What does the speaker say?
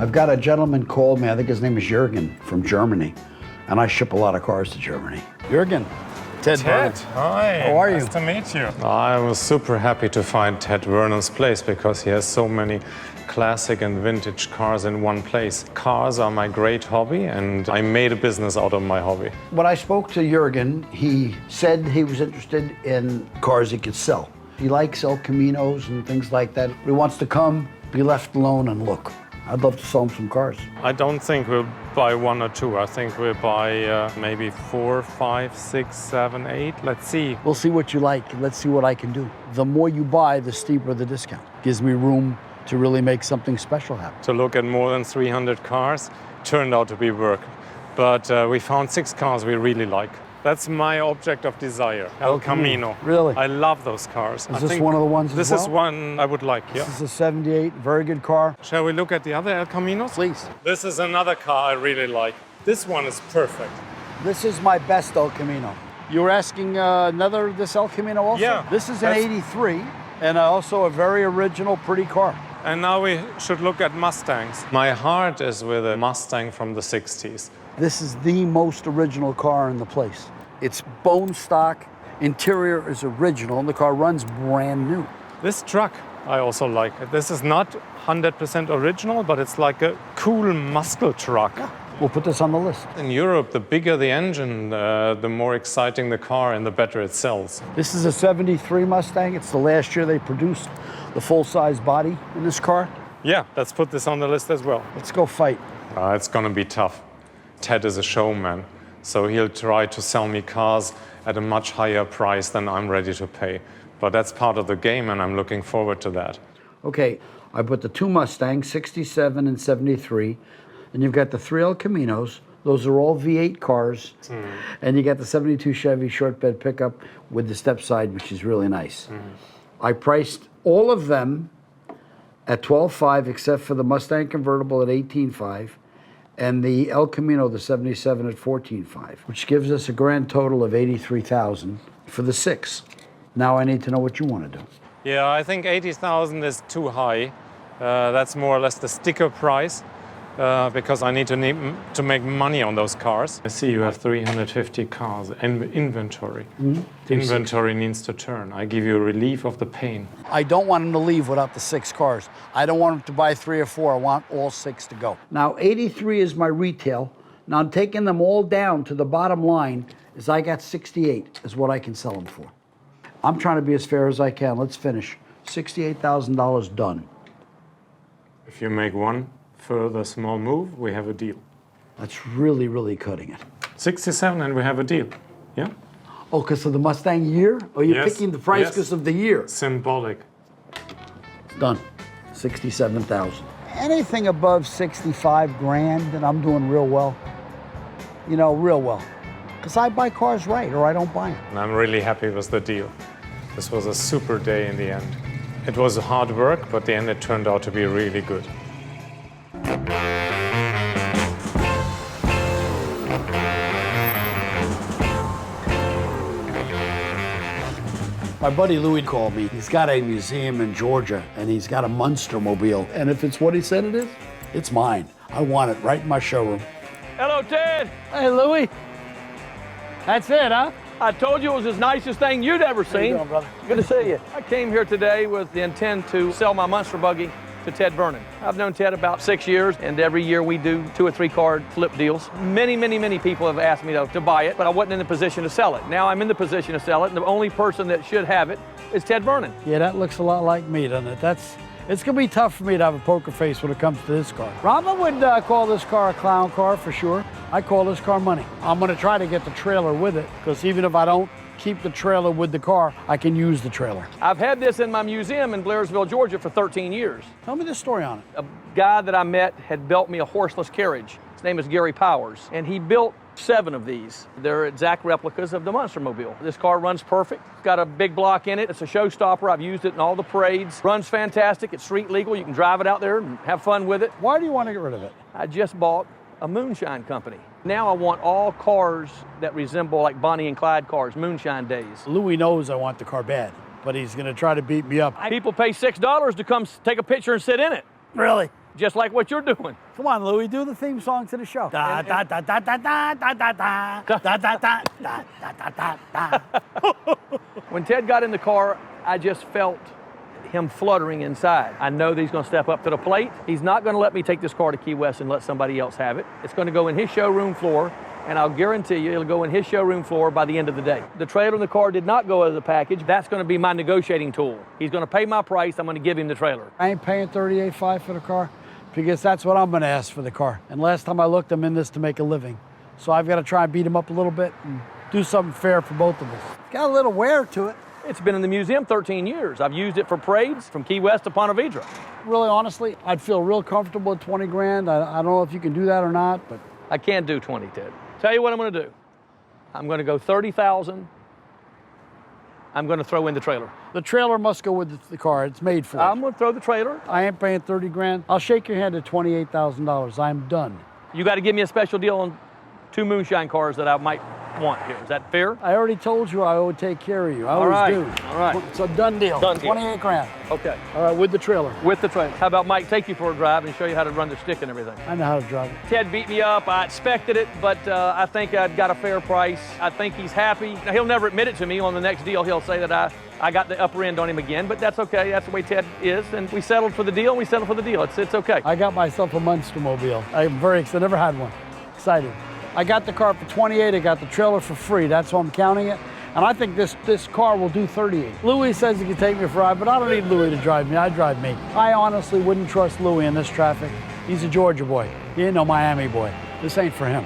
I've got a gentleman called me, I think his name is Jürgen from Germany, and I ship a lot of cars to Germany. Jürgen. Ted Vernon. Hi. How are you? Nice to meet you. I was super happy to find Ted Vernon's place because he has so many classic and vintage cars in one place. Cars are my great hobby, and I made a business out of my hobby. When I spoke to Jürgen, he said he was interested in cars he could sell. He likes El Caminos and things like that. He wants to come, be left alone, and look. I'd love to sell him some cars. I don't think we'll buy one or two. I think we'll buy maybe 4, 5, 6, 7, 8. Let's see. We'll see what you like. Let's see what I can do. The more you buy, the steeper the discount. Gives me room to really make something special happen. To look at more than 300 cars turned out to be work. But we found 6 cars we really like. That's my object of desire, El Camino. Really? I love those cars. Is this one of the ones This as is well? one I would like, yeah. This is a 78, very good car. Shall we look at the other El Caminos? Please. This is another car I really like. This one is perfect. This is my best El Camino. You were asking this El Camino also? Yeah. This is an 83, and also a very original, pretty car. And now we should look at Mustangs. My heart is with a Mustang from the 60s. This is the most original car in the place. It's bone stock, interior is original, and the car runs brand new. This truck I also like. This is not 100% original, but it's like a cool muscle truck. Yeah. We'll put this on the list. In Europe, the bigger the engine, the more exciting the car and the better it sells. This is a 73 Mustang. It's the last year they produced the full-size body in this car. Yeah, let's put this on the list as well. Let's go fight. It's gonna be tough. Ted is a showman, so he'll try to sell me cars at a much higher price than I'm ready to pay. But that's part of the game, and I'm looking forward to that. Okay, I put the 2 Mustangs, 67 and 73, and you've got the 3 El Caminos. Those are all V8 cars. And you got the 72 Chevy short bed pickup with the step side, which is really nice. I priced all of them at $12,500, except for the Mustang convertible at $18,500, and the El Camino, the 77, at $14,500, which gives us a grand total of $83,000 for the 6. Now I need to know what you want to do. Yeah, I think 80,000 is too high. That's more or less the sticker price. Because I need to make money on those cars. I see you have 350 cars in inventory. Inventory needs to turn. I give you a relief of the pain. I don't want him to leave without the 6 cars. I don't want him to buy 3 or 4. I want all 6 to go. Now, 83 is my retail. Now, I'm taking them all down to the bottom line is I got 68 is what I can sell them for. I'm trying to be as fair as I can. Let's finish. $68,000 done. If you make one further small move, we have a deal. That's really, really cutting it. 67 and we have a deal. Yeah? Oh, because of the Mustang year? Or you're Yes. picking the price Yes. because of the year? Symbolic. Done. 67,000. Anything above 65 grand, and I'm doing real well. You know, real well. Because I buy cars right, or I don't buy them. And I'm really happy with the deal. This was a super day in the end. It was hard work, but the end it turned out to be really good. My buddy Louis called me. He's got a museum in Georgia, and he's got a Munster mobile. And if it's what he said it is, it's mine. I want it right in my showroom. Hello, Ted. Hey, Louis. That's it, huh? I told you it was the nicest thing you'd ever seen. How you doing, brother? Good to see you. I came here today with the intent to sell my Munster buggy to Ted Vernon. I've known Ted about 6 years, and every year we do 2 or 3 car flip deals. Many people have asked me to buy it, but I wasn't in the position to sell it. Now I'm in the position to sell it, and the only person that should have it is Ted Vernon. Yeah, that looks a lot like me, doesn't it? It's gonna be tough for me to have a poker face when it comes to this car. Robin would call this car a clown car for sure. I call this car money. I'm gonna try to get the trailer with it, because even if I don't keep the trailer with the car, I can use the trailer. I've had this in my museum in Blairsville, Georgia for 13 years. Tell me the story on it. A guy that I met had built me a horseless carriage. His name is Gary Powers, and he built 7 of these. They're exact replicas of the Munster mobile. This car runs perfect. It's got a big block in it. It's a showstopper. I've used it in all the parades. Runs fantastic. It's street legal. You can drive it out there and have fun with it. Why do you want to get rid of it? I just bought a moonshine company. Now I want all cars that resemble like Bonnie and Clyde cars, moonshine days. Louis knows I want the car bad, but he's gonna try to beat me up. People pay $6 to come take a picture and sit in it. Really? just like what you're doing. Come on, Louie, do the theme song to the show. Da da da da da da da da da da da da da da da da. When Ted got in the car, I just felt him fluttering inside. I know that he's going to step up to the plate. He's not going to let me take this car to Key West and let somebody else have it. It's going to go in his showroom floor, and I'll guarantee you it'll go in his showroom floor by the end of the day. The trailer in the car did not go as a package. That's going to be my negotiating tool. He's going to pay my price. I'm going to give him the trailer. I ain't paying $38,500 for the car because that's what I'm going to ask for the car. And last time I looked, I'm in this to make a living. So I've got to try and beat him up a little bit and do something fair for both of us. Got a little wear to it. It's been in the museum 13 years. I've used it for parades from Key West to Ponte Vedra. Really, honestly, I'd feel real comfortable at 20 grand. I don't know if you can do that or not, but I can't do 20, Ted. Tell you what I'm going to do. I'm going to go 30,000. I'm going to throw in the trailer. the trailer must go with the car. It's made for it. I'm going to throw the trailer. I ain't paying 30 grand. I'll shake your hand at $28,000. I'm done. You got to give me a special deal on 2 moonshine cars that I might want here. Is that fair? I already told you I would take care of you. I All always right. do. All right. It's a done deal. Done deal. 28 grand. Okay. All right, with the trailer. With the trailer. How about Mike take you for a drive and show you how to run the stick and everything? I know how to drive it. Ted beat me up. I expected it, but I think I got a fair price. I think he's happy. Now, he'll never admit it to me. On the next deal, he'll say that I got the upper end on him again, but that's okay. That's the way Ted is, and we settled for the deal, and we settled for the deal. It's okay. I got myself a Munstermobile. I'm very excited. Never had one. Excited. I got the car for 28. I got the trailer for free. That's why I'm counting it. And I think this car will do 38. Louis says he can take me for a ride, but I don't need Louis to drive me. I drive me. I honestly wouldn't trust Louis in this traffic. He's a Georgia boy. He ain't no Miami boy. This ain't for him.